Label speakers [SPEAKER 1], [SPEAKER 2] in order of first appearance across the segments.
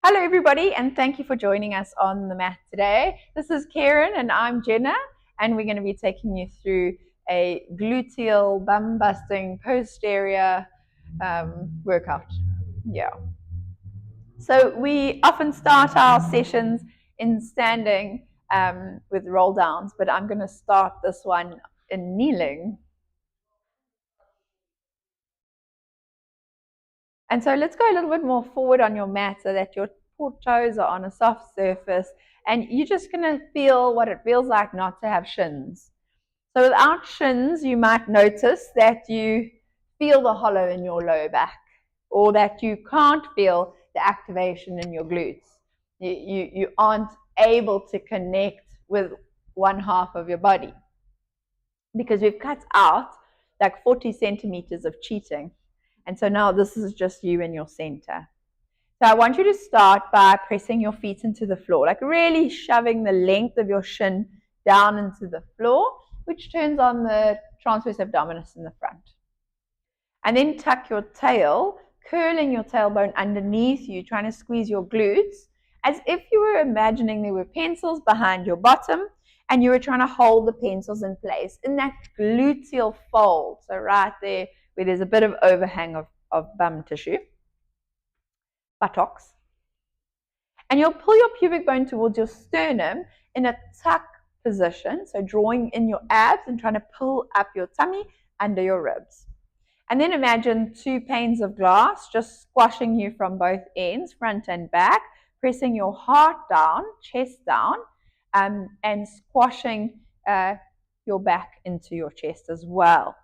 [SPEAKER 1] Hello everybody, and thank you for joining us on the mat today. This is Karen and I'm Jenna, and we're going to be taking you through a gluteal bum busting posterior workout. Yeah. So we often start our sessions in standing with roll downs, but I'm going to start this one in kneeling. And so let's go a little bit more forward on your mat so that your toes are on a soft surface, and you're just going to feel what it feels like not to have shins. So without shins, you might notice that you feel the hollow in your lower back, or that you can't feel the activation in your glutes. You aren't able to connect with one half of your body because we've cut out like 40 centimeters of cheating. And so now this is just you in your center. So I want you to start by pressing your feet into the floor, like really shoving the length of your shin down into the floor, which turns on the transverse abdominis in the front. And then tuck your tail, curling your tailbone underneath you, trying to squeeze your glutes, as if you were imagining there were pencils behind your bottom and you were trying to hold the pencils in place in that gluteal fold. So right there where there's a bit of overhang of bum tissue. Buttocks. And you'll pull your pubic bone towards your sternum in a tuck position, so drawing in your abs and trying to pull up your tummy under your ribs. And then imagine two panes of glass just squashing you from both ends, front and back, pressing your heart down, chest down, and squashing your back into your chest as well.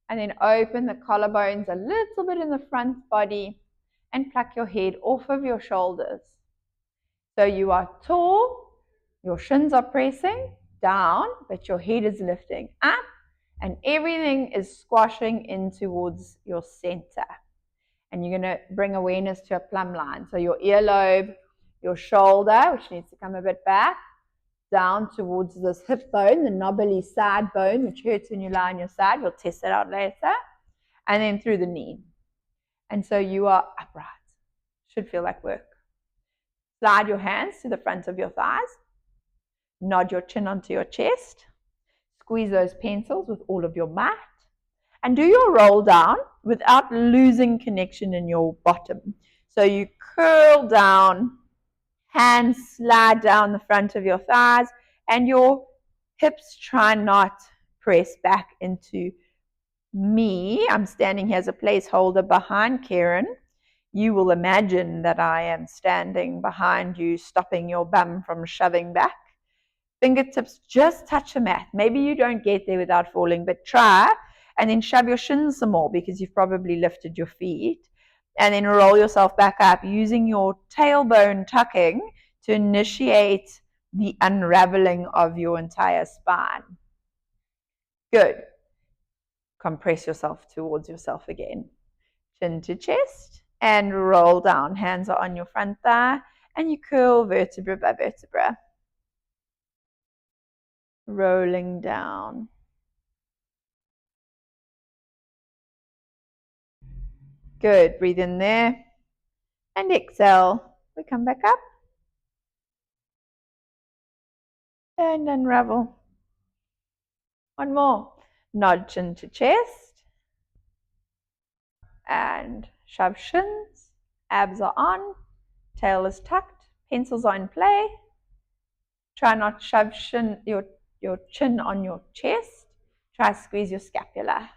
[SPEAKER 1] And then open the collarbones a little bit in the front body and pluck your head off of your shoulders. So you are tall, your shins are pressing down, but your head is lifting up, and everything is squashing in towards your center. And you're going to bring awareness to a plumb line. So your earlobe, your shoulder, which needs to come a bit back, down towards this hip bone, the knobbly side bone, which hurts when you lie on your side. We'll test it out later. And then through the knee. And so you are upright. Should feel like work. Slide your hands to the front of your thighs. Nod your chin onto your chest. Squeeze those pencils with all of your might. And do your roll down without losing connection in your bottom. So you curl down, hands slide down the front of your thighs, and your hips try not press back into me. I'm standing here as a placeholder behind Karen. You will imagine that I am standing behind you, stopping your bum from shoving back. Fingertips just touch the mat. Maybe you don't get there without falling, but try, and then shove your shins some more because you've probably lifted your feet. And then roll yourself back up using your tailbone tucking to initiate the unraveling of your entire spine. Good. Compress yourself towards yourself again. Chin to chest. And roll down. Hands are on your front thigh, and you curl vertebra by vertebra. Rolling down. Good. Breathe in there. And exhale. We come back up. And unravel. One more. Nod chin to chest. And shove shins. Abs are on. Tail is tucked. Pencils are in play. Try not to shove your chin on your chest. Try to squeeze your scapula.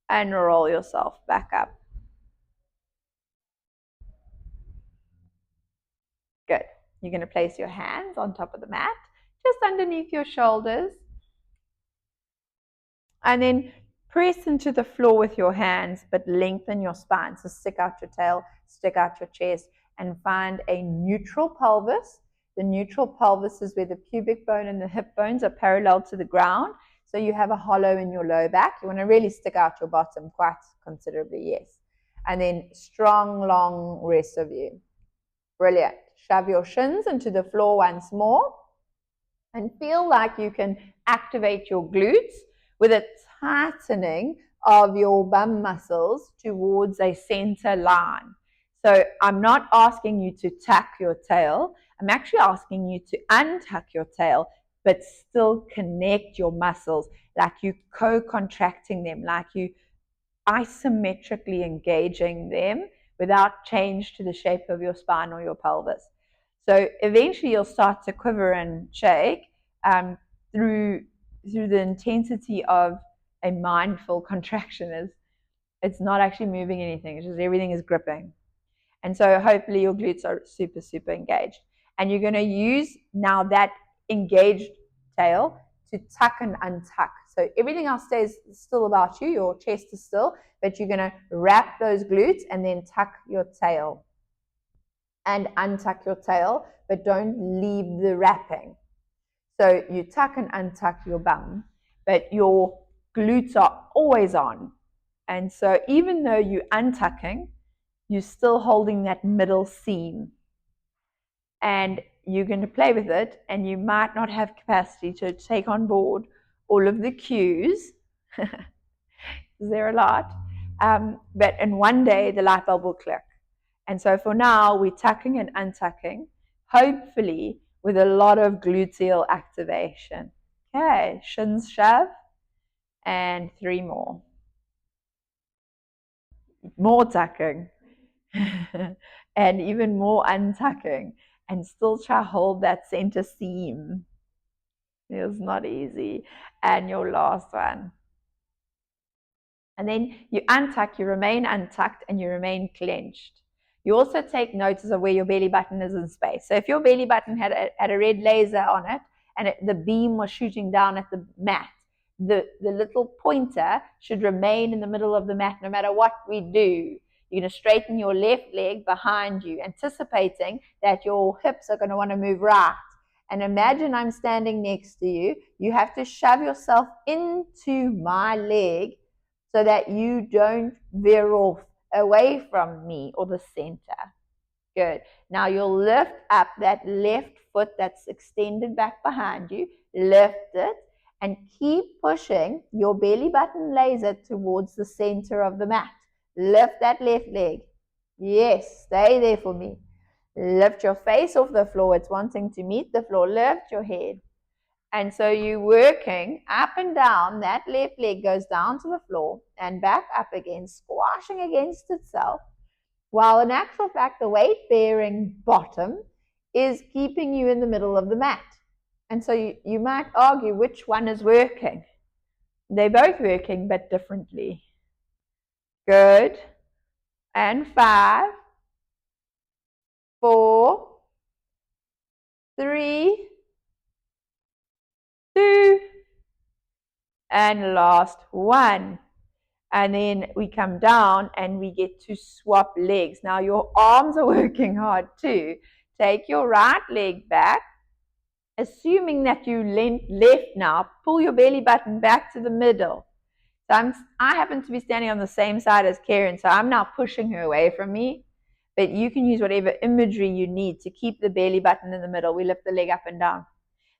[SPEAKER 1] And roll yourself back up. Good. You're going to place your hands on top of the mat, just underneath your shoulders. And then press into the floor with your hands, but lengthen your spine. So stick out your tail, stick out your chest, and find a neutral pelvis. The neutral pelvis is where the pubic bone and the hip bones are parallel to the ground. So you have a hollow in your low back. You want to really stick out your bottom quite considerably, yes. And then strong, long rest of you. Brilliant. Shove your shins into the floor once more. And feel like you can activate your glutes with a tightening of your bum muscles towards a center line. So I'm not asking you to tuck your tail. I'm actually asking you to untuck your tail, but still connect your muscles, like you co-contracting them, like you isometrically engaging them without change to the shape of your spine or your pelvis. So eventually you'll start to quiver and shake through the intensity of a mindful contraction. Is it's not actually moving anything, it's just everything is gripping. And so hopefully your glutes are super, super engaged. And you're going to use now that engaged tail to tuck and untuck. So everything else stays still about you. Your chest is still, but you're going to wrap those glutes and then tuck your tail and untuck your tail, but don't leave the wrapping. So you tuck and untuck your bum, but your glutes are always on. And so even though you're untucking, you're still holding that middle seam. And you're going to play with it, and you might not have capacity to take on board all of the cues. There are a lot. But in one day, the light bulb will click. And so for now, we're tucking and untucking, hopefully with a lot of gluteal activation. Okay, shins shove, and 3 more. More tucking. And even more untucking, and still try to hold that center seam. It's not easy. And your last one. And then you untuck, you remain untucked, and you remain clenched. You also take notice of where your belly button is in space. So if your belly button had a red laser on it, and the beam was shooting down at the mat, the little pointer should remain in the middle of the mat no matter what we do. You're going to straighten your left leg behind you, anticipating that your hips are going to want to move right. And imagine I'm standing next to you. You have to shove yourself into my leg so that you don't veer off away from me or the center. Good. Now you'll lift up that left foot that's extended back behind you. Lift it and keep pushing your belly button laser towards the center of the mat. Lift that left leg. Yes, stay there for me. Lift your face off the floor. It's wanting to meet the floor. Lift your head. And so you're working up and down. That left leg goes down to the floor and back up again, squashing against itself. While in actual fact, the weight-bearing bottom is keeping you in the middle of the mat. And so you might argue which one is working. They're both working, but differently. Good. And 5, 4, 3, 2, and last 1. And then we come down and we get to swap legs. Now your arms are working hard too. Take your right leg back, assuming that you left now. Pull your belly button back to the middle. So I happen to be standing on the same side as Karen, so I'm now pushing her away from me. But you can use whatever imagery you need to keep the belly button in the middle. We lift the leg up and down.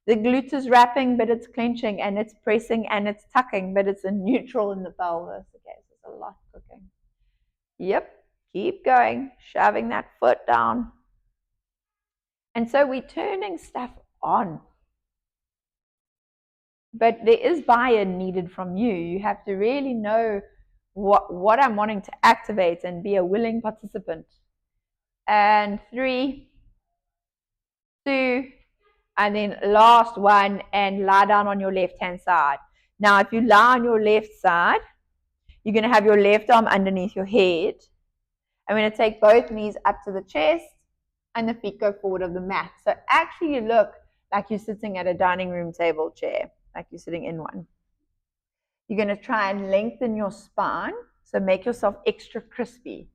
[SPEAKER 1] The glute is wrapping, but it's clenching, and it's pressing, and it's tucking, but it's a neutral in the pelvis. Okay, so it's a lot cooking. Yep, keep going, shoving that foot down. And so we're turning stuff on. But there is buy-in needed from you. You have to really know what I'm wanting to activate and be a willing participant. And 3, 2, and then last one, and lie down on your left-hand side. Now, if you lie on your left side, you're going to have your left arm underneath your head. I'm going to take both knees up to the chest, and the feet go forward of the mat. So actually you look like you're sitting at a dining room table chair, like you're sitting in one. You're going to try and lengthen your spine, so make yourself extra crispy.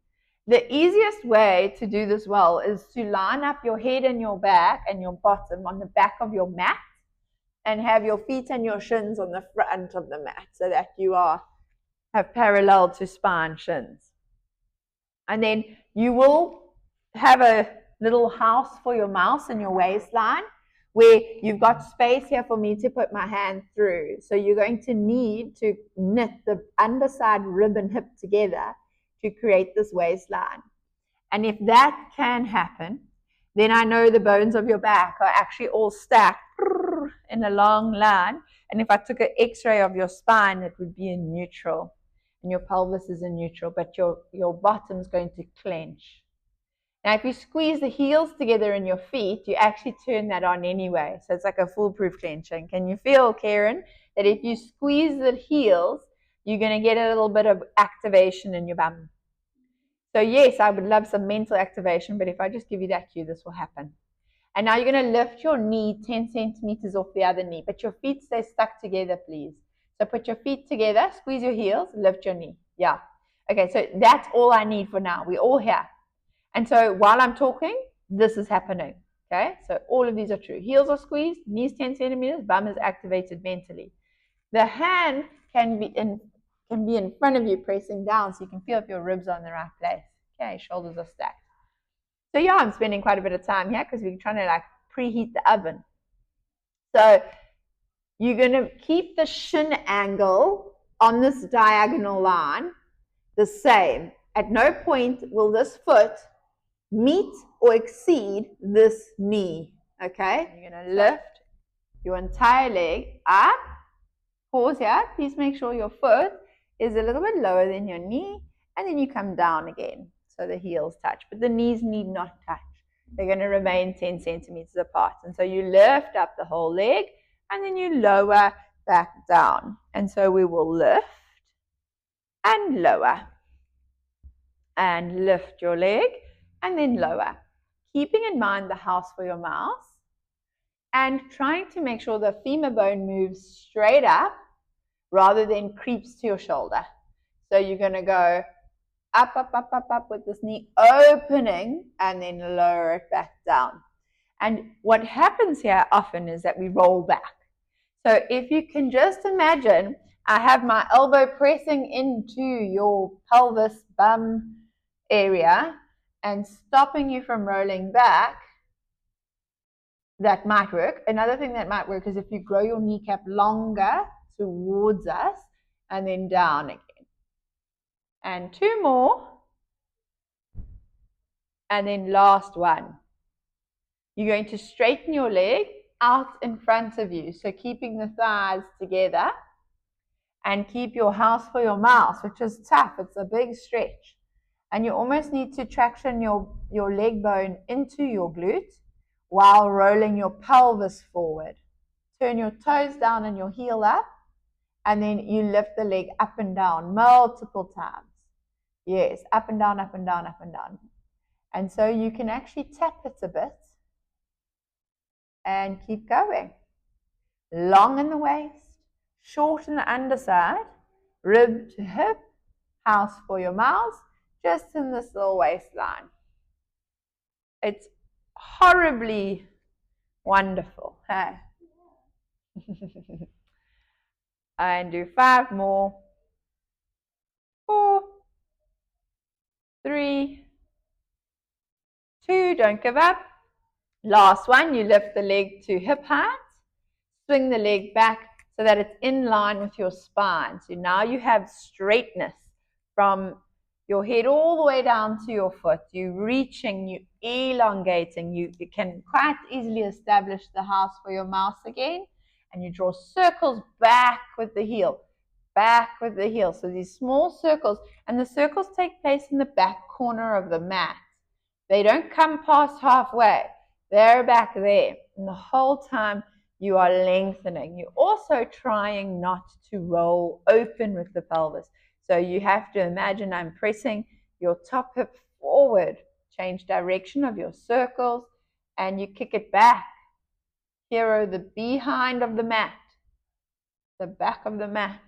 [SPEAKER 1] The easiest way to do this well is to line up your head and your back and your bottom on the back of your mat, and have your feet and your shins on the front of the mat so that you have parallel to spine shins. And then you will have a little house for your mouse in your waistline, where you've got space here for me to put my hand through. So you're going to need to knit the underside rib and hip together to create this waistline. And if that can happen, then I know the bones of your back are actually all stacked in a long line. And if I took an x-ray of your spine, it would be in neutral. And your pelvis is in neutral, but your bottom's going to clench. Now, if you squeeze the heels together in your feet, you actually turn that on anyway. So it's like a foolproof clenching. Can you feel, Karen, that if you squeeze the heels, you're going to get a little bit of activation in your bum? So yes, I would love some mental activation, but if I just give you that cue, this will happen. And now you're going to lift your knee 10 centimeters off the other knee, but your feet stay stuck together, please. So put your feet together, squeeze your heels, lift your knee. Yeah. Okay, so that's all I need for now. We're all here. And so while I'm talking, this is happening. Okay, so all of these are true. Heels are squeezed, knees 10 centimeters, bum is activated mentally. The hand can be in front of you pressing down so you can feel if your ribs are in the right place. Okay, shoulders are stacked. So yeah, I'm spending quite a bit of time here because we're trying to like preheat the oven. So you're going to keep the shin angle on this diagonal line the same. At no point will this foot meet or exceed this knee. Okay? You're going to lift your entire leg up. Pause here. Please make sure your foot is a little bit lower than your knee, and then you come down again so the heels touch. But the knees need not touch. They're going to remain 10 centimeters apart. And so you lift up the whole leg, and then you lower back down. And so we will lift and lower. And lift your leg, and then lower. Keeping in mind the house for your mouse, and trying to make sure the femur bone moves straight up rather than creeps to your shoulder. So you're going to go up, up, up, up, up with this knee opening and then lower it back down. And what happens here often is that we roll back. So if you can just imagine, I have my elbow pressing into your pelvis bum area and stopping you from rolling back. That might work. Another thing that might work is if you grow your kneecap longer towards us and then down again. And two more. And then last one. You're going to straighten your leg out in front of you. So keeping the thighs together and keep your house for your mouse, which is tough. It's a big stretch. And you almost need to traction your leg bone into your glute while rolling your pelvis forward. Turn your toes down and your heel up, and then you lift the leg up and down multiple times. Yes, up and down, up and down, up and down. And so you can actually tap it a bit and keep going. Long in the waist, short in the underside, rib to hip, house for your mouse, just in this little waistline. It's horribly wonderful. Hey? And do 5 more. 4, 3, 2, don't give up. Last one, you lift the leg to hip height, swing the leg back so that it's in line with your spine. So now you have straightness from your head all the way down to your foot. You're reaching, you're elongating. You can quite easily establish the house for your mouse again. And you draw circles back with the heel. Back with the heel. So these small circles. And the circles take place in the back corner of the mat. They don't come past halfway. They're back there. And the whole time you are lengthening. You're also trying not to roll open with the pelvis. So you have to imagine I'm pressing your top hip forward. Change direction of your circles and you kick it back. Hero the behind of the mat. The back of the mat.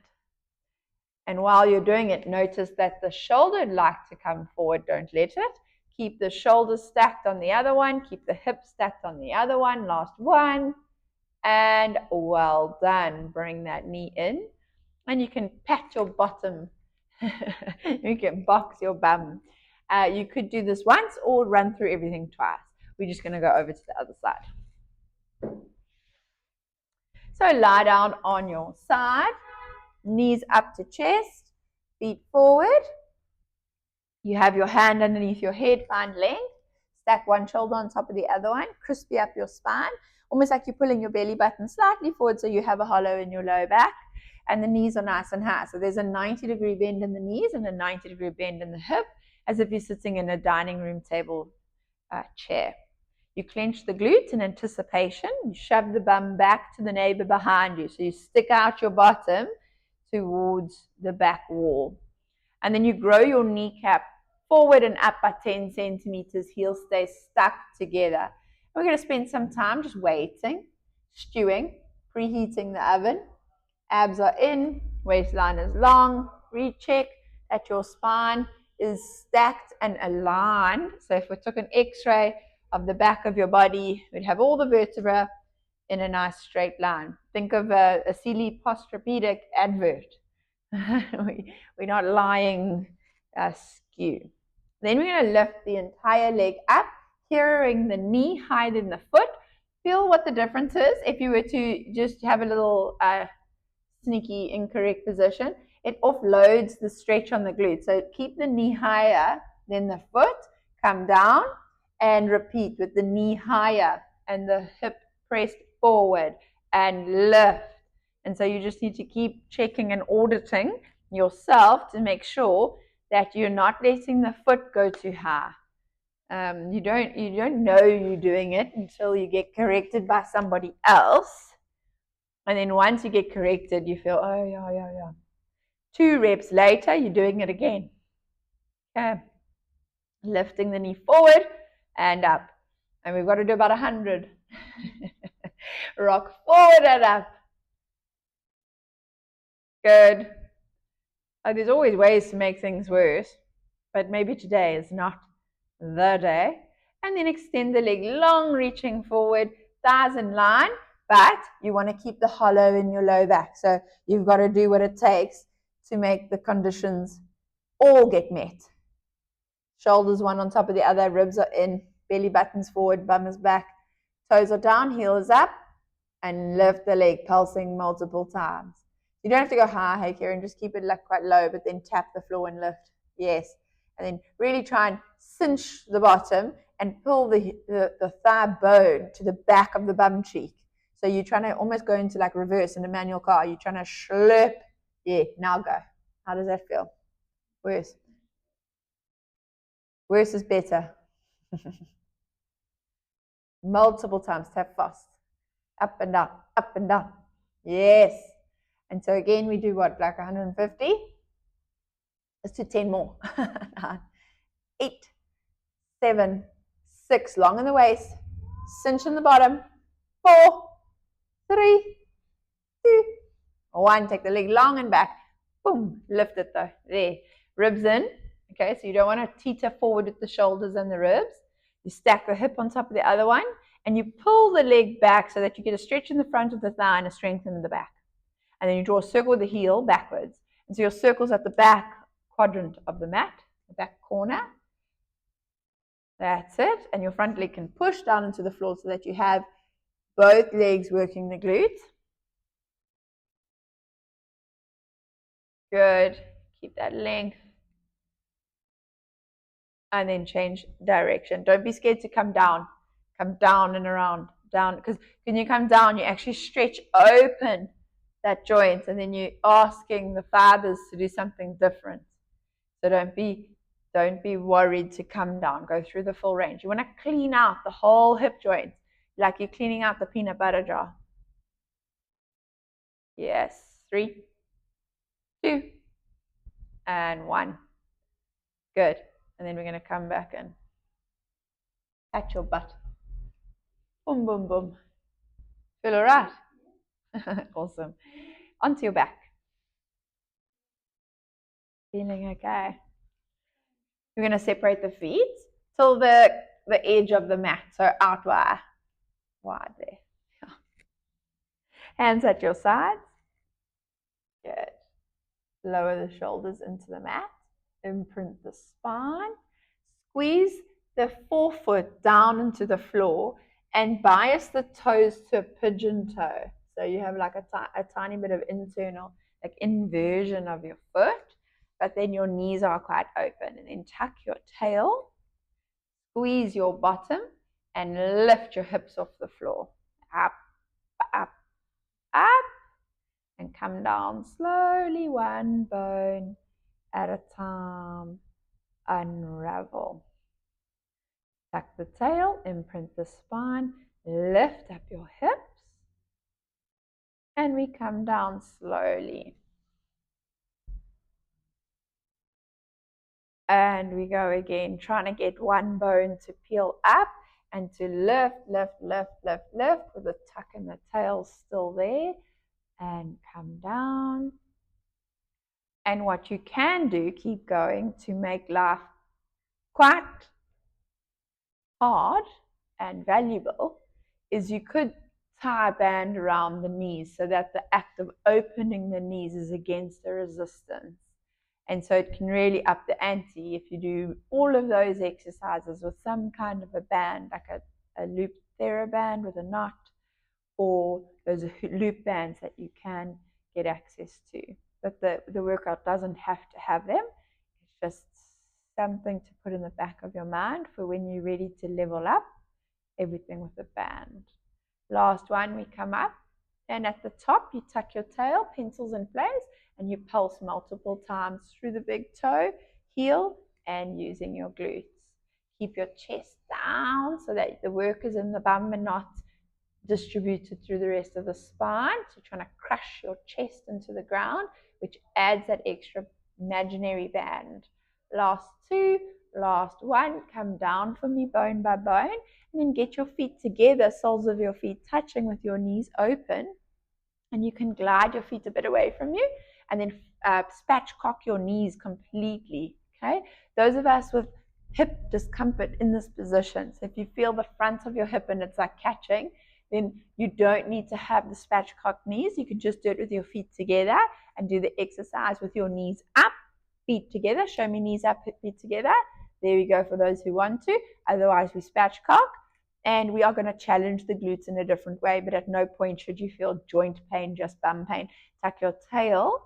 [SPEAKER 1] And while you're doing it, notice that the shoulder would like to come forward. Don't let it. Keep the shoulders stacked on the other one. Keep the hips stacked on the other one. Last one. And well done. Bring that knee in. And you can pat your bottom. You can box your bum. You could do this once or run through everything twice. We're just going to go over to the other side. So lie down on your side. Knees up to chest. Feet forward. You have your hand underneath your head, find length. Stack one shoulder on top of the other one. Crispy up your spine. Almost like you're pulling your belly button slightly forward so you have a hollow in your lower back. And the knees are nice and high. So there's a 90-degree bend in the knees and a 90-degree bend in the hip, as if you're sitting in a dining room table chair. You clench the glutes in anticipation. You shove the bum back to the neighbor behind you. So you stick out your bottom towards the back wall. And then you grow your kneecap forward and up by 10 centimeters. Heels stay stuck together. We're going to spend some time just waiting, stewing, preheating the oven. Abs are in, waistline is long. Recheck that your spine is stacked and aligned. So if we took an x-ray of the back of your body, we'd have all the vertebrae in a nice straight line. Think of a Sealy Posturepedic advert. We're not lying askew. Then we're going to lift the entire leg up, carrying the knee higher than the foot. Feel what the difference is if you were to just have a little sneaky incorrect position. It offloads the stretch on the glute. So keep the knee higher than the foot, come down, and repeat with the knee higher and the hip pressed forward and lift. And so you just need to keep checking and auditing yourself to make sure that you're not letting the foot go too high. You don't know you're doing it until you get corrected by somebody else. And then once you get corrected, you feel, oh, yeah. 2 reps later, you're doing it again. Okay. Lifting the knee forward and up. And we've got to do about 100. Rock forward and up. Good. There's always ways to make things worse, but maybe today is not the day. And then extend the leg long, reaching forward, thighs in line, but you want to keep the hollow in your low back. So you've got to do what it takes to make the conditions all get met. Shoulders one on top of the other, ribs are in, belly buttons forward, bum is back, toes are down, heel is up, and lift the leg, pulsing multiple times. You don't have to go high, hey Karen, just keep it like quite low, but then tap the floor and lift. Yes. And then really try and cinch the bottom and pull the thigh bone to the back of the bum cheek. So you're trying to almost go into like reverse in a manual car. You're trying to slurp. Yeah, now go. How does that feel? Worse. Worse is better. Multiple times, tap fast. Up and down, up and down. Yes. And so again, we do what, like 150? Let's do 10 more. 9, 8, 7, 6, long in the waist, cinch in the bottom, 4, 3, 2, 1. Take the leg long and back. Boom, lift it though. There, ribs in. Okay, so you don't want to teeter forward with the shoulders and the ribs. You stack the hip on top of the other one, and you pull the leg back so that you get a stretch in the front of the thigh and a strength in the back. And then you draw a circle with the heel backwards. And so your circle's at the back quadrant of the mat, the back corner. That's it. And your front leg can push down into the floor so that you have both legs working the glutes. Good. Keep that length. And then change direction. Don't be scared to come down. Come down and around. Down. Because when you come down, you actually stretch open that joint. And then you're asking the fibers to do something different. So don't be worried to come down. Go through the full range. You want to clean out the whole hip joint. Like you're cleaning out the peanut butter jar. Yes. 3, 2, and 1. Good. And then we're going to come back and pat your butt. Boom, boom, boom. Feel all right? Awesome. Onto your back. Feeling okay. We're going to separate the feet till the edge of the mat. So out wide there. Hands at your sides. Good. Lower the shoulders into the mat. Imprint the spine. Squeeze the forefoot down into the floor and bias the toes to a pigeon toe. So you have like a tiny bit of internal, like inversion of your foot. but then your knees are quite open. And then tuck your tail, squeeze your bottom, and lift your hips off the floor. Up, up, up, and come down slowly, one bone at a time. Unravel. Tuck the tail, imprint the spine, lift up your hips, and we come down slowly. And we go again, trying to get one bone to peel up and to lift, lift, lift, lift, lift with the tuck in the tail still there, and come down. And what you can do, keep going to make life quite hard and valuable, is you could tie a band around the knees so that the act of opening the knees is against the resistance. And so it can really up the ante if you do all of those exercises with some kind of a band, like a loop TheraBand with a knot, or those loop bands that you can get access to. But the workout doesn't have to have them. It's just something to put in the back of your mind for when you're ready to level up everything with a band. Last one, we come up, and at the top you tuck your tail, pencils in place, and you pulse multiple times through the big toe, heel, and using your glutes. Keep your chest down so that the work is in the bum and not distributed through the rest of the spine. So you're trying to crush your chest into the ground, which adds that extra imaginary band. Last two, last one, come down for me bone by bone, and then get your feet together, soles of your feet touching with your knees open, and you can glide your feet a bit away from you, and then spatchcock your knees completely. Okay, those of us with hip discomfort in this position, so if you feel the front of your hip and it's like catching, then you don't need to have the spatchcock knees. You can just do it with your feet together and do the exercise with your knees up, feet together. Show me knees up, feet together. There we go for those who want to. Otherwise, we spatchcock. And we are going to challenge the glutes in a different way, but at no point should you feel joint pain, just bum pain. Tuck your tail,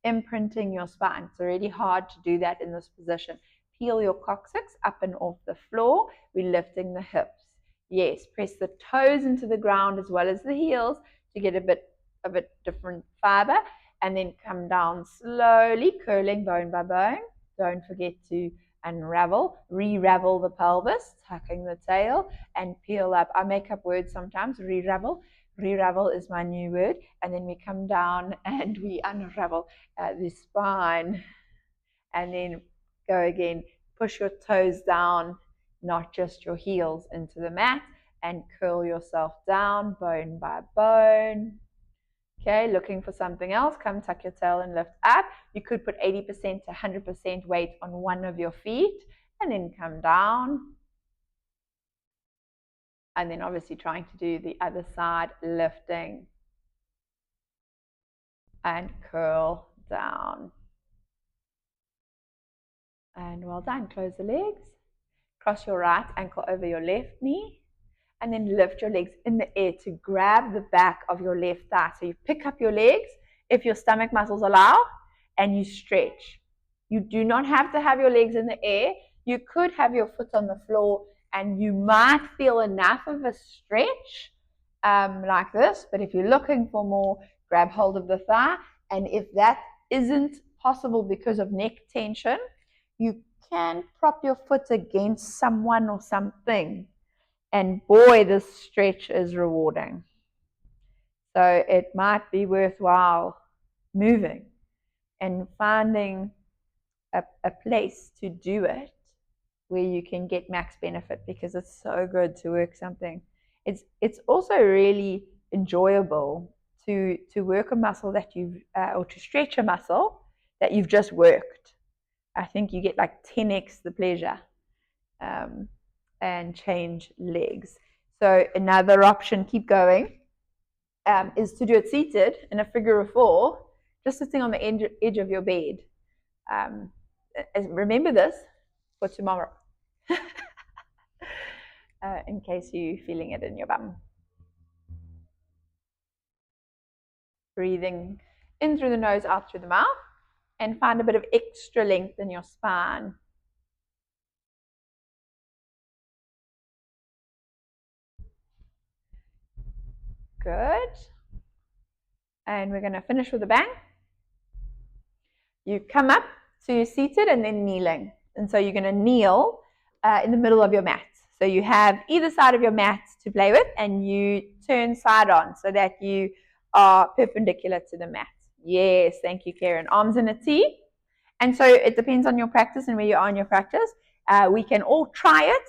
[SPEAKER 1] imprinting your spine. It's already hard to do that in this position. Peel your coccyx up and off the floor. We're lifting the hips. Yes, press the toes into the ground as well as the heels to get a bit different fiber, and then come down slowly, curling bone by bone. Don't forget to unravel, re-ravel the pelvis, tucking the tail, and peel up. I make up words sometimes, re-ravel. Re-ravel is my new word. And then we come down and we unravel the spine. And then go again. Push your toes down, not just your heels, into the mat, and curl yourself down, bone by bone. Okay, looking for something else, come tuck your tail and lift up. You could put 80% to 100% weight on one of your feet, and then come down. And then obviously trying to do the other side, lifting and curl down. And well done. Close the legs. Cross your right ankle over your left knee, and then lift your legs in the air to grab the back of your left thigh. So you pick up your legs if your stomach muscles allow, and you stretch. You do not have to have your legs in the air. You could have your foot on the floor, and you might feel enough of a stretch like this. But if you're looking for more, grab hold of the thigh. And if that isn't possible because of neck tension, you can prop your foot against someone or something. And boy, this stretch is rewarding. So it might be worthwhile moving and finding a place to do it where you can get max benefit, because it's so good to work something. It's also really enjoyable to work a muscle that you've or to stretch a muscle that you've just worked. I think you get like 10x the pleasure. And change legs. So another option, keep going, is to do it seated in a figure of four, just sitting on the edge of your bed. Remember this for tomorrow, in case you're feeling it in your bum. Breathing in through the nose, out through the mouth, and find a bit of extra length in your spine. Good. And we're going to finish with a bang. You come up, so you're seated and then kneeling. And so you're going to kneel in the middle of your mat. So you have either side of your mat to play with, and you turn side on so that you are perpendicular to the mat. Yes, thank you, Karen. Arms in a T. And so it depends on your practice and where you are in your practice. We can all try it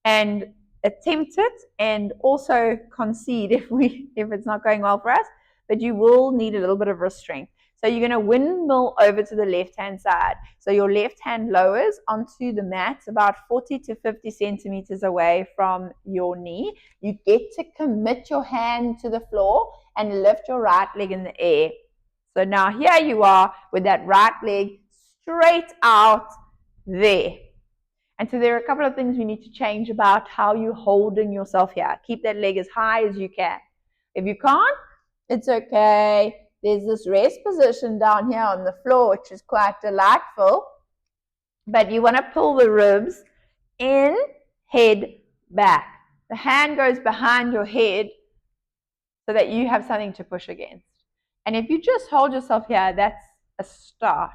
[SPEAKER 1] and attempt it, and also concede if it's not going well for us. But you will need a little bit of wrist strength. So you're going to windmill over to the left-hand side. So your left hand lowers onto the mat about 40 to 50 centimeters away from your knee. You get to commit your hand to the floor and lift your right leg in the air. So now here you are with that right leg straight out there. And so there are a couple of things we need to change about how you're holding yourself here. Keep that leg as high as you can. If you can't, it's okay. There's this rest position down here on the floor, which is quite delightful. But you want to pull the ribs in, head back. The hand goes behind your head so that you have something to push against. And if you just hold yourself here, that's a start.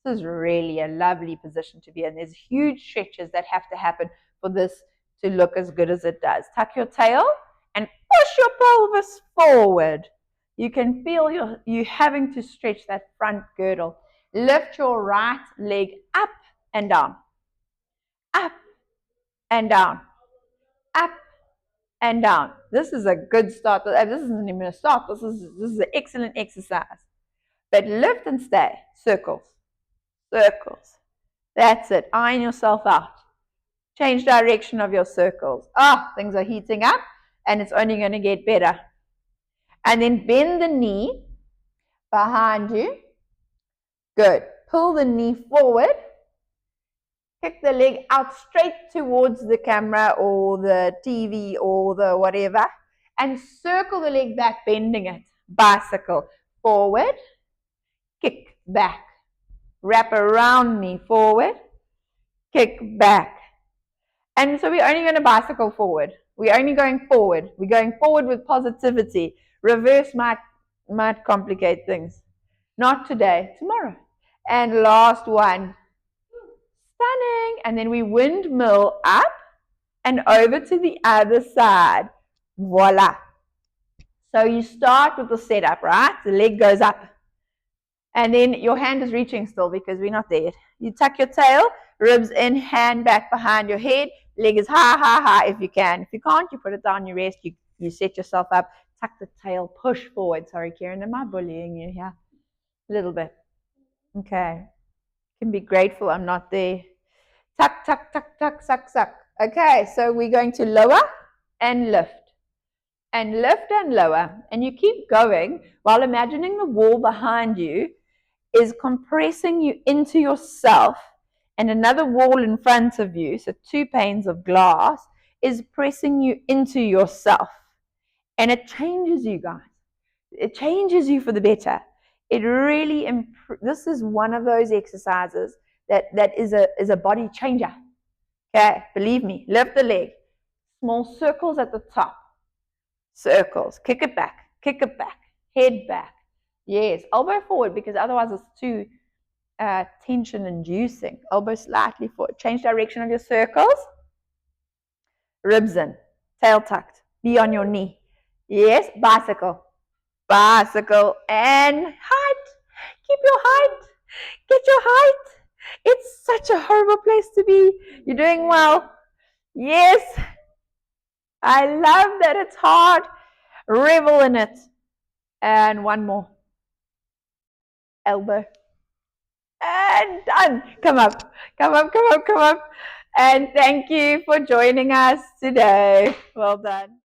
[SPEAKER 1] This is really a lovely position to be in. There's huge stretches that have to happen for this to look as good as it does. Tuck your tail and push your pelvis forward. You can feel you having to stretch that front girdle. Lift your right leg up and down. Up and down. Up and down. This is a good start. This isn't even a start. This is an excellent exercise. But lift and stay. Circles. Circles. That's it. Iron yourself out. Change direction of your circles. Things are heating up, and it's only going to get better. And then bend the knee behind you. Good. Pull the knee forward. Kick the leg out straight towards the camera or the TV or the whatever. And circle the leg back, bending it. Bicycle. Forward. Kick back. Wrap around me. Forward. Kick back. And so we're only going to bicycle forward. We're only going forward. We're going forward with positivity. Reverse might complicate things. Not today, tomorrow. And last one. Stunning. And then we windmill up and over to the other side. Voila. So you start with the setup, right? The leg goes up. And then your hand is reaching still because we're not there yet. You tuck your tail, ribs in, hand back behind your head. Leg is high if you can. If you can't, you put it down, you rest, you set yourself up, tuck the tail, push forward. Sorry, Karen, am I bullying you here? A little bit. Okay. You can be grateful I'm not there. Tuck, tuck, tuck, tuck, suck, suck. Okay, so we're going to lower and lift. And lift and lower. And you keep going while imagining the wall behind you is compressing you into yourself, and another wall in front of you, so two panes of glass, is pressing you into yourself. And it changes you guys. It changes you for the better. It really this is one of those exercises that is a body changer. Okay, believe me. Lift the leg. Small circles at the top. Circles. Kick it back. Kick it back. Head back. Yes, elbow forward because otherwise it's too tension inducing. Elbow slightly forward. Change direction of your circles. Ribs in. Tail tucked. Be on your knee. Yes, bicycle. Bicycle and height. Keep your height. Get your height. It's such a horrible place to be. You're doing well. Yes. I love that it's hard. Revel in it. And one more. Elbow. And done. Come up. Come up, come up, come up. And thank you for joining us today. Well done.